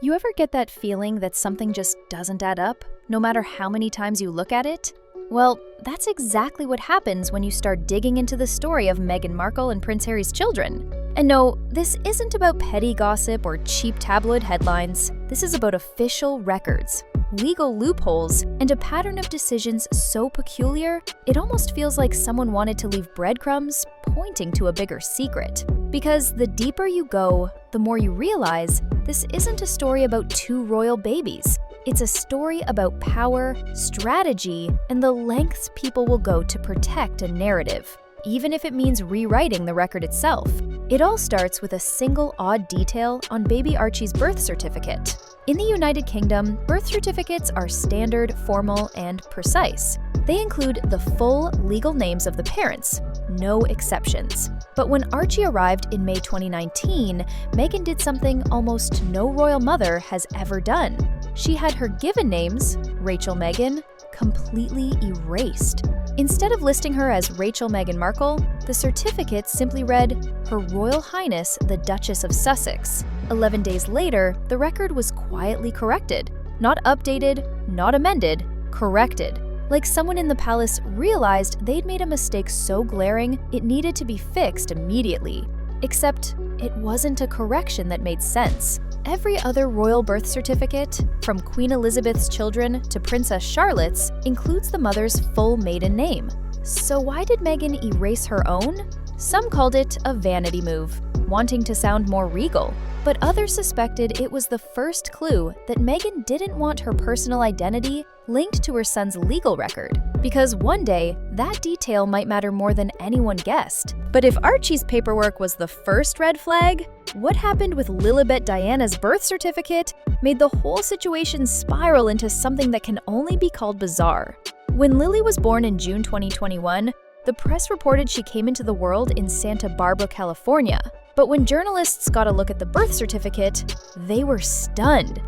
You ever get that feeling that something just doesn't add up, no matter how many times you look at it? Well, that's exactly what happens when you start digging into the story of Meghan Markle and Prince Harry's children. And no, this isn't about petty gossip or cheap tabloid headlines. This is about official records, legal loopholes, and a pattern of decisions so peculiar, it almost feels like someone wanted to leave breadcrumbs pointing to a bigger secret. Because the deeper you go, the more you realize this isn't a story about two royal babies. It's a story about power, strategy, and the lengths people will go to protect a narrative, even if it means rewriting the record itself. It all starts with a single odd detail on baby Archie's birth certificate. In the United Kingdom, birth certificates are standard, formal, and precise. They include the full legal names of the parents, no exceptions. But when Archie arrived in May 2019, Meghan did something almost no royal mother has ever done. She had her given names, Rachel Meghan, completely erased. Instead of listing her as Rachel Meghan Markle, the certificate simply read, Her Royal Highness the Duchess of Sussex. 11 days later, the record was quietly corrected. Not updated, not amended, corrected. Like someone in the palace realized they'd made a mistake so glaring it needed to be fixed immediately. Except it wasn't a correction that made sense. Every other royal birth certificate, from Queen Elizabeth's children to Princess Charlotte's, includes the mother's full maiden name. So why did Meghan erase her own? Some called it a vanity move, wanting to sound more regal, but others suspected it was the first clue that Meghan didn't want her personal identity linked to her son's legal record, because one day, that detail might matter more than anyone guessed. But if Archie's paperwork was the first red flag, what happened with Lilibet Diana's birth certificate made the whole situation spiral into something that can only be called bizarre. When Lily was born in June 2021, the press reported she came into the world in Santa Barbara, California. But when journalists got a look at the birth certificate, they were stunned.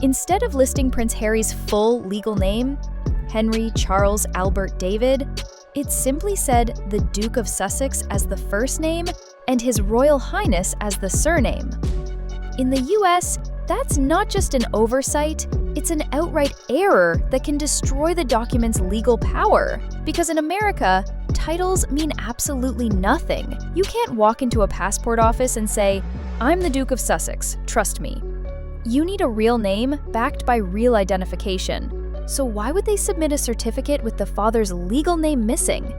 Instead of listing Prince Harry's full legal name, Henry Charles Albert David, it simply said the Duke of Sussex as the first name and His Royal Highness as the surname. In the US, that's not just an oversight, it's an outright error that can destroy the document's legal power. Because in America, titles mean absolutely nothing. You can't walk into a passport office and say, I'm the Duke of Sussex, trust me. You need a real name backed by real identification. So why would they submit a certificate with the father's legal name missing?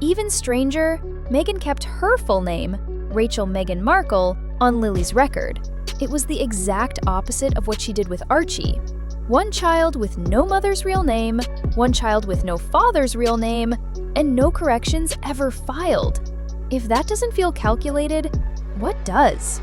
Even stranger, Meghan kept her full name, Rachel Meghan Markle, on Lily's record. It was the exact opposite of what she did with Archie. One child with no mother's real name, one child with no father's real name, and no corrections ever filed. If that doesn't feel calculated, what does?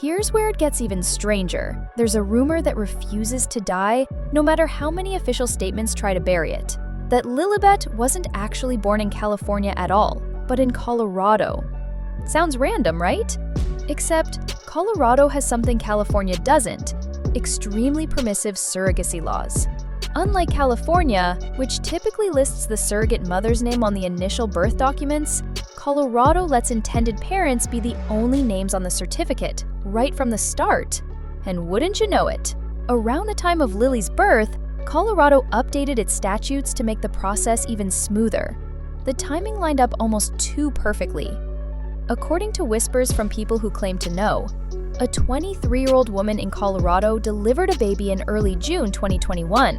Here's where it gets even stranger. There's a rumor that refuses to die, no matter how many official statements try to bury it. That Lilibet wasn't actually born in California at all, but in Colorado. Sounds random, right? Except Colorado has something California doesn't: extremely permissive surrogacy laws. Unlike California, which typically lists the surrogate mother's name on the initial birth documents, Colorado lets intended parents be the only names on the certificate, right from the start. And wouldn't you know it, around the time of Lily's birth, Colorado updated its statutes to make the process even smoother. The timing lined up almost too perfectly. According to whispers from people who claim to know, a 23-year-old woman in Colorado delivered a baby in early June 2021.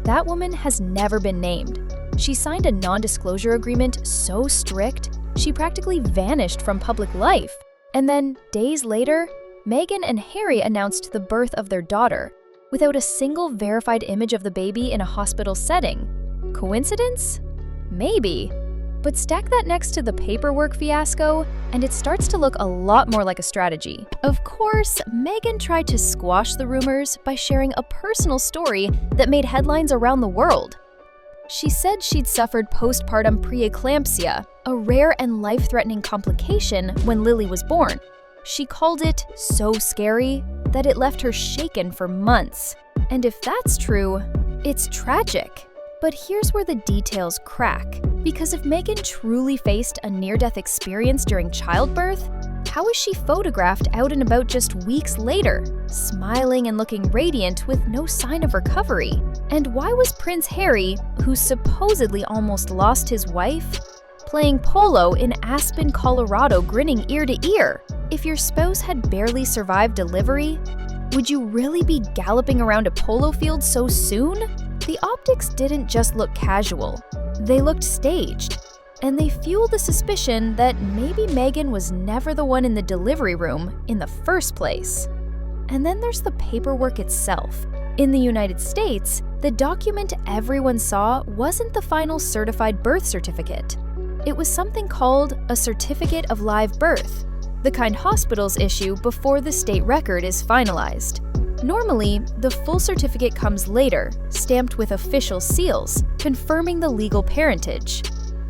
That woman has never been named. She signed a non-disclosure agreement so strict, she practically vanished from public life. And then, days later, Meghan and Harry announced the birth of their daughter, without a single verified image of the baby in a hospital setting. Coincidence? Maybe. But stack that next to the paperwork fiasco, and it starts to look a lot more like a strategy. Of course, Meghan tried to squash the rumors by sharing a personal story that made headlines around the world. She said she'd suffered postpartum preeclampsia, a rare and life-threatening complication when Lily was born. She called it so scary that it left her shaken for months. And if that's true, it's tragic. But here's where the details crack. Because if Meghan truly faced a near-death experience during childbirth, how is she photographed out and about just weeks later, smiling and looking radiant with no sign of recovery? And why was Prince Harry, who supposedly almost lost his wife, playing polo in Aspen, Colorado, grinning ear to ear? If your spouse had barely survived delivery, would you really be galloping around a polo field so soon? The optics didn't just look casual, they looked staged. And they fuel the suspicion that maybe Meghan was never the one in the delivery room in the first place. And then there's the paperwork itself. In the United States, the document everyone saw wasn't the final certified birth certificate. It was something called a certificate of live birth, the kind hospitals issue before the state record is finalized. Normally, the full certificate comes later, stamped with official seals, confirming the legal parentage.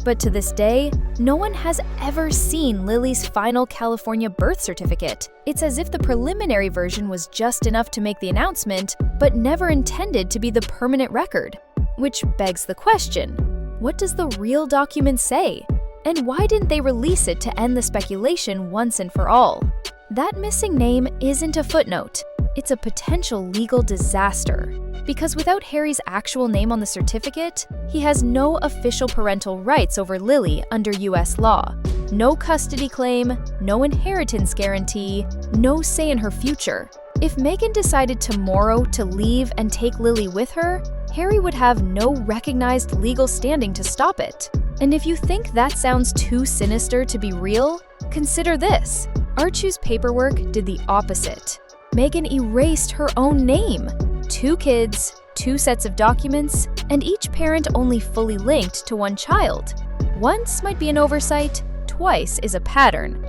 But to this day, no one has ever seen Lily's final California birth certificate. It's as if the preliminary version was just enough to make the announcement, but never intended to be the permanent record. Which begs the question, what does the real document say? And why didn't they release it to end the speculation once and for all? That missing name isn't a footnote. It's a potential legal disaster. Because without Harry's actual name on the certificate, he has no official parental rights over Lily under US law. No custody claim, no inheritance guarantee, no say in her future. If Meghan decided tomorrow to leave and take Lily with her, Harry would have no recognized legal standing to stop it. And if you think that sounds too sinister to be real, consider this. Archie's paperwork did the opposite. Meghan erased her own name. 2 kids, 2 sets of documents, and each parent only fully linked to one child. Once might be an oversight, twice is a pattern.